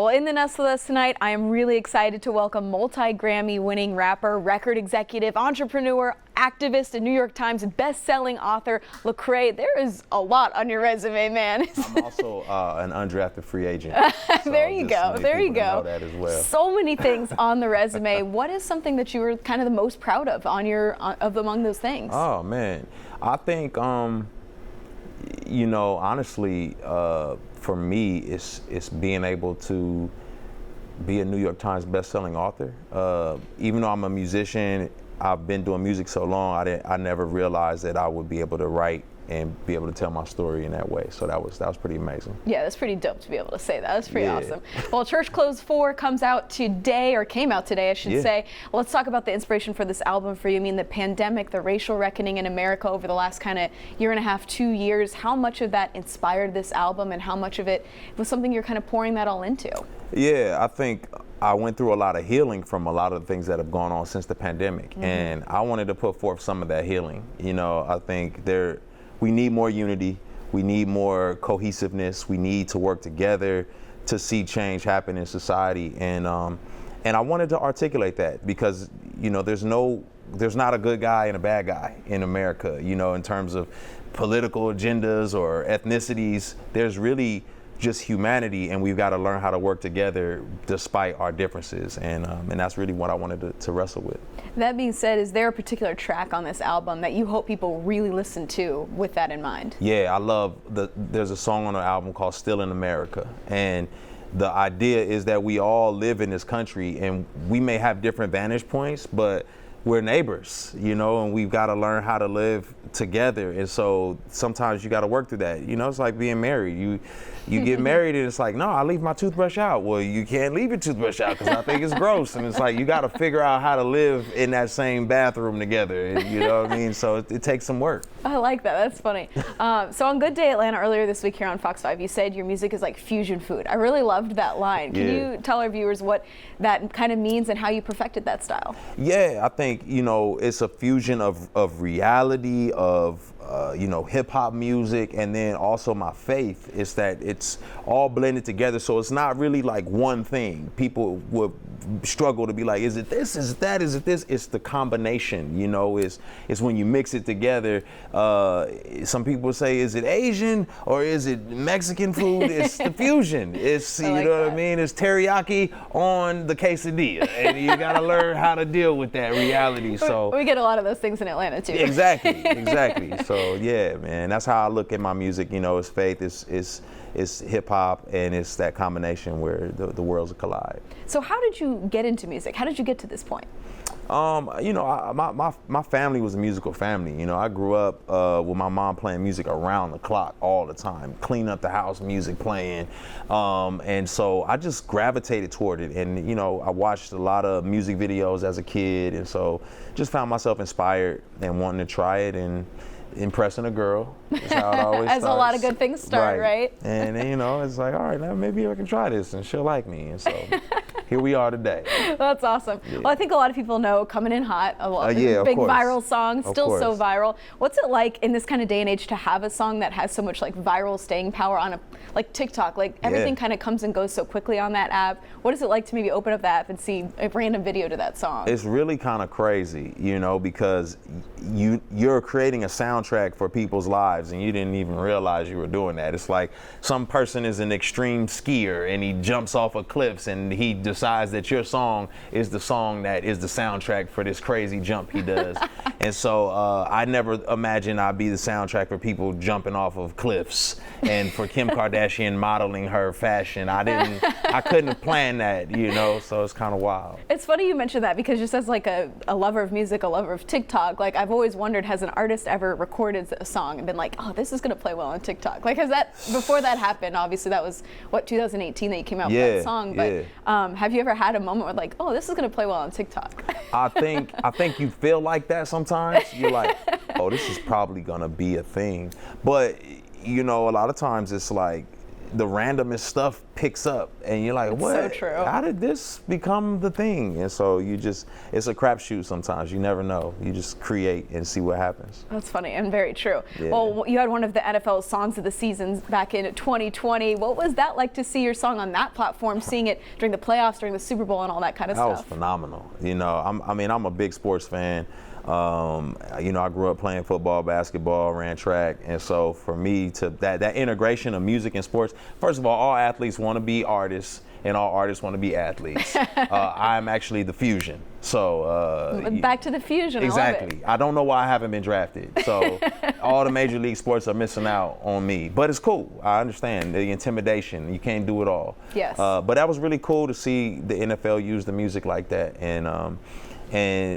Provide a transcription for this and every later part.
Well, in the nest with us tonight, I am really excited to welcome multi-Grammy winning rapper, record executive, entrepreneur, activist, and New York Times best-selling author, Lecrae. There is a lot on your resume, man. I'm also an undrafted free agent. So there you go. There you go. Know that as well. So many things on the resume. What is something that you were kind of the most proud of on your among those things? Oh man, I think you know, honestly, for me, it's being able to be a New York Times best-selling author. Even though I'm a musician, I've been doing music so long, I never realized that I would be able to write and be able to tell my story in that way. So that was pretty amazing. Yeah, that's pretty dope to be able to say that. That's pretty awesome. Well, Church Clothes 4 comes out today, or came out today, I should say. Let's talk about the inspiration for this album for you. I mean, the pandemic, the racial reckoning in America over the last kind of year and a half, 2 years. How much of that inspired this album, and how much of it was something you're kind of pouring that all into? Yeah, I think I went through a lot of healing from a lot of the things that have gone on since the pandemic. And I wanted to put forth some of that healing. You know, I think we need more unity, we need more cohesiveness, we need to work together to see change happen in society. And I wanted to articulate that because, you know, there's not a good guy and a bad guy in America, you know, in terms of political agendas or ethnicities. There's really just humanity, and we've got to learn how to work together despite our differences, and that's really what I wanted to wrestle with. That being said, is there a particular track on this album that you hope people really listen to with that in mind? Yeah, I love there's a song on the album called Still in America, and the idea is that we all live in this country, and we may have different vantage points, but we're neighbors, you know, and we've got to learn how to live together. And so sometimes you got to work through that. You know, it's like being married. You get married and it's like, no, I leave my toothbrush out. Well, you can't leave your toothbrush out because I think it's gross. And it's like, you got to figure out how to live in that same bathroom together. And, you know what I mean? So it takes some work. I like that. That's funny. So on Good Day Atlanta earlier this week here on Fox 5, you said your music is like fusion food. I really loved that line. Can you tell our viewers what that kind of means and how you perfected that style? Yeah, I think, you know, it's a fusion of reality, of you know, hip hop music, and then also my faith. Is that it's all blended together, so it's not really like one thing. People would struggle to be like, is it this, is it that, is it this? It's the combination, you know, it's when you mix it together. Some people say, is it Asian or is it Mexican food? It's the fusion. It's, you know what I mean? It's teriyaki on the quesadilla, and you gotta learn how to deal with that reality. So we get a lot of those things in Atlanta too. Exactly. So yeah, man, that's how I look at my music. You know, it's faith, it's hip hop, and it's that combination where the worlds collide. So how did you get into music? How did you get to this point? You know, my family was a musical family. You know, I grew up with my mom playing music around the clock all the time, clean up the house, music playing. And so I just gravitated toward it. And, you know, I watched a lot of music videos as a kid. And so just found myself inspired and wanting to try it, and impressing a girl is how it always As starts. a lot of good things start, right? And then, you know, it's like, all right, now maybe I can try this and she'll like me. And so here we are today. That's awesome. Yeah. Well, I think a lot of people know Coming In Hot, a big course. Viral song, still so viral. What's it like in this kind of day and age to have a song that has so much like viral staying power on like TikTok? Like everything kind of comes and goes so quickly on that app. What is it like to maybe open up the app and see a random video to that song? It's really kind of crazy, you know, because you're creating a soundtrack for people's lives and you didn't even realize you were doing that. It's like some person is an extreme skier and he jumps off of cliffs and he decides that your song is the song that is the soundtrack for this crazy jump he does. And so I never imagined I'd be the soundtrack for people jumping off of cliffs and for Kim Kardashian modeling her fashion. I couldn't have planned that, you know, so it's kind of wild. It's funny you mentioned that because just as like a lover of music, a lover of TikTok, like I've always wondered, has an artist ever recorded a song and been like, oh, this is going to play well on TikTok? Like, has that, before that happened, obviously that was, 2018 that you came out with that song, but have you ever had a moment where like, oh, this is going to play well on TikTok? I think you feel like that sometimes. You're like, oh, this is probably going to be a thing. But, you know, a lot of times it's like the randomest stuff picks up, and you're like, what? So true. How did this become the thing? And so it's a crapshoot sometimes. You never know. You just create and see what happens. That's funny and very true. Yeah. Well, you had one of the NFL songs of the seasons back in 2020. What was that like to see your song on that platform, seeing it during the playoffs, during the Super Bowl, and all that kind of stuff? That stuff? Was phenomenal. I'm a big sports fan. I grew up playing football, basketball, ran track, and so for me to that integration of music and sports, first of all athletes want to be artists, and all artists want to be athletes. I'm actually the fusion. So back to the fusion. Exactly. I love it. I don't know why I haven't been drafted. So all the major league sports are missing out on me, but it's cool. I understand the intimidation. You can't do it all. Yes. But that was really cool to see the NFL use the music like that, and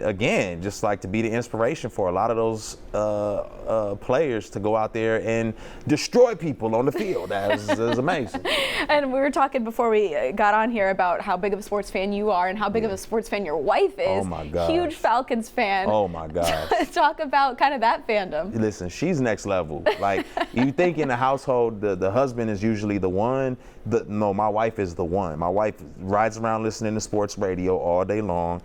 again, just like to be the inspiration for a lot of those players to go out there and destroy people on the field. That was amazing. And we were talking before we got on here about how big of a sports fan you are and how big of a sports fan your wife is. Oh my God. Huge Falcons fan. Oh my God. Talk about kind of that fandom. Listen, she's next level. Like, you think in the household, the husband is usually the one. No, my wife is the one. My wife rides around listening to sports radio all day long.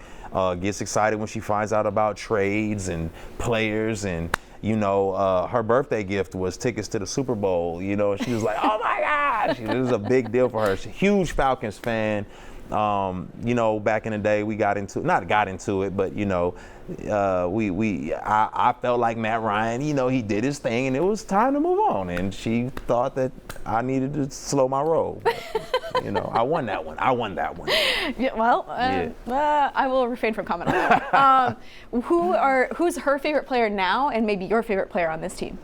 Gets excited when she finds out about trades and players, and her birthday gift was tickets to the Super Bowl. She was like, "Oh my gosh!" It was a big deal for her. She's a huge Falcons fan. Back in the day, we not got into it, but I felt like Matt Ryan. He did his thing, and it was time to move on. And she thought that I needed to slow my roll. But, I won that one. Yeah, well, I will refrain from comment on that. Who's her favorite player now, and maybe your favorite player on this team?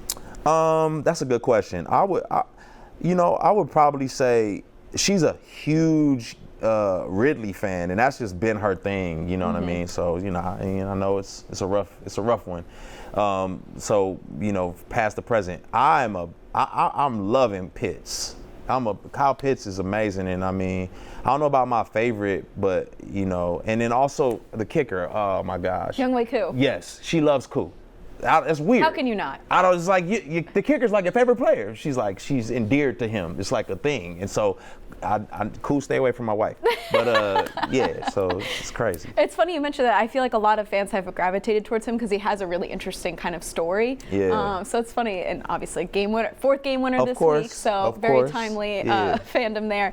That's a good question. I would probably say she's a huge Ridley fan, and that's just been her thing. You know what I mean? So I know it's a rough one. Past the present, I'm loving Pitts. Kyle Pitts is amazing, and I don't know about my favorite, but and then also the kicker. Oh my gosh, Younghoe Koo. Yes, she loves Koo. That's weird. How can you not? It's like the kicker's like your favorite player. She's endeared to him. It's like a thing, and so Koo, stay away from my wife. But yeah, so it's crazy. It's funny you mentioned that. I feel like a lot of fans have gravitated towards him because he has a really interesting kind of story. Yeah. So it's funny, and obviously fourth game winner this week. So very timely fandom there.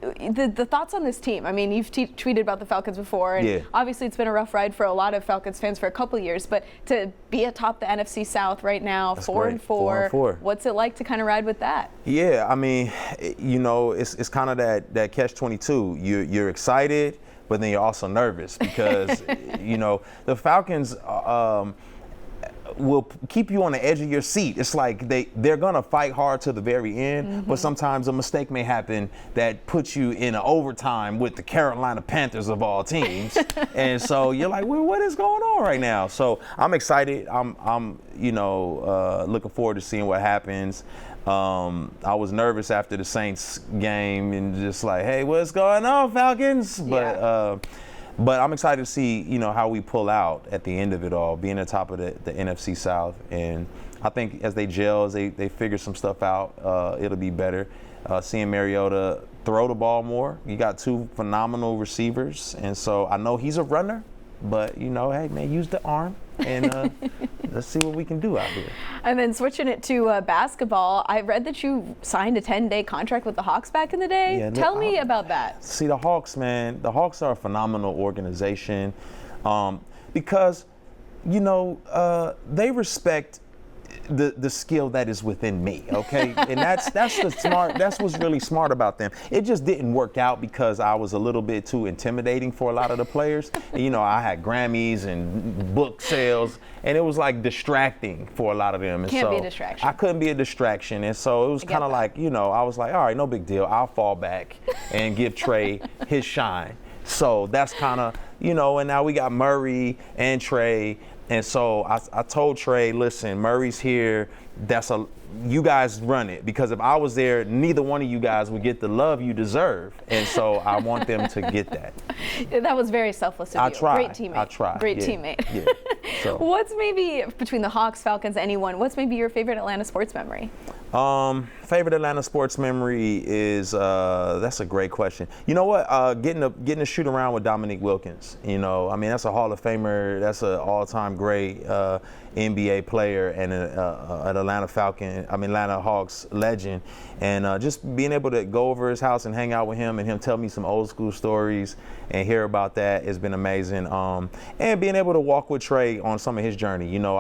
The thoughts on this team? You've tweeted about the Falcons before, and obviously it's been a rough ride for a lot of Falcons fans for a couple of years. But to be atop the NFC South right now, 4-4, what's it like to kind of ride with that? Yeah, it's kind of that catch-22. You're excited, but then you're also nervous because the Falcons will keep you on the edge of your seat. It's like they're gonna fight hard to the very end, but sometimes a mistake may happen that puts you in an overtime with the Carolina Panthers of all teams, and so you're like, well, what is going on right now? So I'm excited. I'm looking forward to seeing what happens. I was nervous after the Saints game and just like, hey, what's going on, Falcons? But I'm excited to see, how we pull out at the end of it all, being at the top of the NFC South. And I think as they gel, as they figure some stuff out, it'll be better. Seeing Mariota throw the ball more. You got two phenomenal receivers. And so I know he's a runner, but, hey, man, use the arm. And let's see what we can do out here. And then switching it to basketball, I read that you signed a 10-day contract with the Hawks back in the day. Yeah, Tell me about that. See, the Hawks, man, the Hawks are a phenomenal organization because, they respect the skill that is within me, okay? And that's what's really smart about them. It just didn't work out because I was a little bit too intimidating for a lot of the players. And, I had Grammys and book sales, and it was like distracting for a lot of them. And Can't be a distraction. I couldn't be a distraction, and so it was kind of like, I was like, all right, no big deal. I'll fall back and give Trey his shine. So that's kind of, and now we got Murray and Trey. And so I told Trey, listen, Murray's here. You guys run it, because if I was there, neither one of you guys would get the love you deserve. And so I want them to get that. That was very selfless of you. I tried. Great teammate. I tried. Great teammate. Yeah. So. What's maybe, between the Hawks, Falcons, anyone, what's maybe your favorite Atlanta sports memory? Favorite Atlanta sports memory is that's a great question. You know what? Getting to shoot around with Dominique Wilkins. You know, I mean that's a Hall of Famer. That's an all-time great NBA player and an Atlanta Hawks legend. And just being able to go over his house and hang out with him and him tell me some old school stories and hear about that has been amazing. And being able to walk with Trey on some of his journey. You know,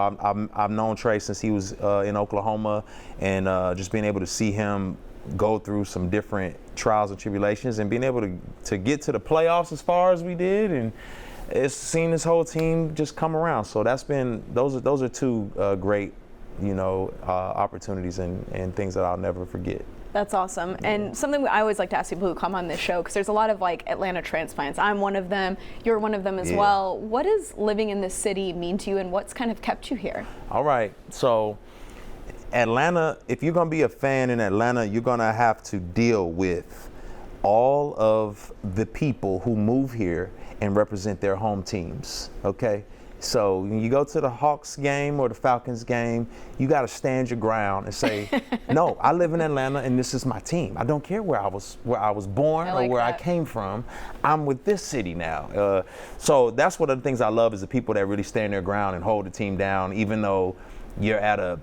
I've known Trey since he was in Oklahoma, and just being able to see him go through some different trials and tribulations and being able to get to the playoffs as far as we did, and it's seen this whole team just come around. So that's been those are two great, you know, opportunities and things that I'll never forget. That's awesome. And something I always like to ask people who come on this show, because there's a lot of like Atlanta transplants. I'm one of them. You're one of them as well. What does living in this city mean to you, and what's kind of kept you here? All right. So Atlanta, if you're going to be a fan in Atlanta, you're going to have to deal with all of the people who move here and represent their home teams, okay? So when you go to the Hawks game or the Falcons game, you got to stand your ground and say, no, I live in Atlanta and this is my team. I don't care where I was born or where I came from. I'm with this city now. So that's one of the things I love is the people that really stand their ground and hold the team down, even though you're at a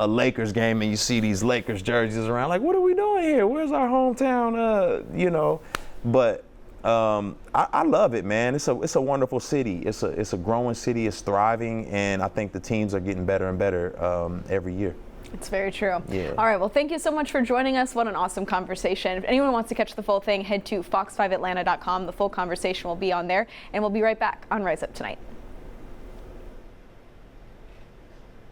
Lakers game and you see these Lakers jerseys around, like, what are we doing here? Where's our hometown? You know, but I love it, man. It's a wonderful city. It's a growing city. It's thriving, and I think the teams are getting better and better every year. It's very true. Yeah. All right. Well, thank you so much for joining us. What an awesome conversation. If anyone wants to catch the full thing, head to fox5atlanta.com. The full conversation will be on there, and we'll be right back on Rise Up Tonight.